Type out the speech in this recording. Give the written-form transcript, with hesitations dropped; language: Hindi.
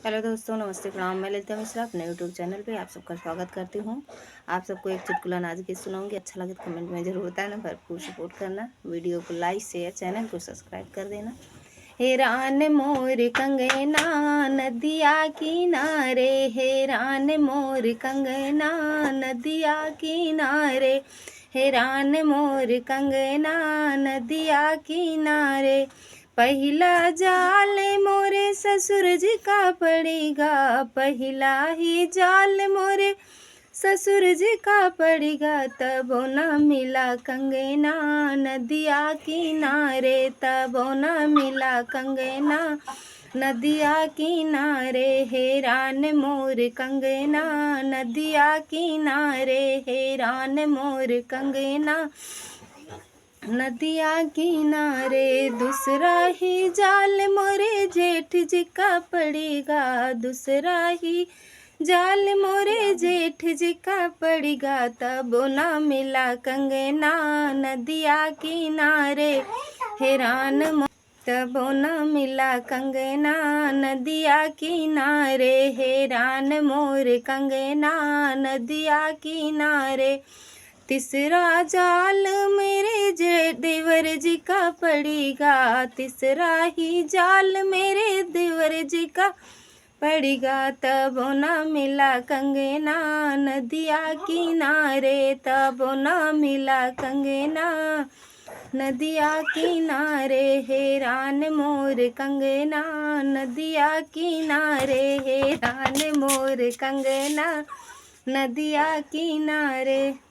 हेलो दोस्तों, नमस्ते, प्रणाम। मैं ललिता मिश्रा अपने यूट्यूब चैनल पे आप सबका स्वागत करती हूँ। आप सबको एक चुटकुला नाच के सुनाऊंगी। अच्छा लगे तो कमेंट में ज़रूर बताना, भरपूर सपोर्ट करना। वीडियो को लाइक शेयर, चैनल को सब्सक्राइब कर देना। हेरान मोर कंगना नदिया किनारे, हेरान मोर कंगना नदिया किनारे, हेरान मोर कंगना नदिया किनारे। पहिला जाल मोरे ससुर जी का पड़ेगा, पहिला ही जाल मोरे ससुर जी का पड़ेगा। तब न मिला कंगना नदिया किनारे, तब न मिला कंगना नदिया किनारे, हेरान मोर कंगना नदिया किनारे, हेरान मोर कंगना नदिया किनारे। दूसरा ही जाल मोरे जेठ जी का पड़ेगा, दूसरा ही जाल मोरे जेठ जी का पड़ेगा। तब न मिला कंगना नदिया किनारे, हेरान तब न मिला कंगना नदिया किनारे, हेरान मोर कंगना नदिया किनारे। तीसरा जाल मेरे देवर जी का पड़ेगा, तीसरा ही जाल मेरे देवर जी का पड़ेगा। तब न मिला कंगना नदिया किनारे, तब न मिला कंगना नदिया किनारे, हेरान मोर कंगना नदिया किनारे, हेरान मोर कंगना नदिया किनारे।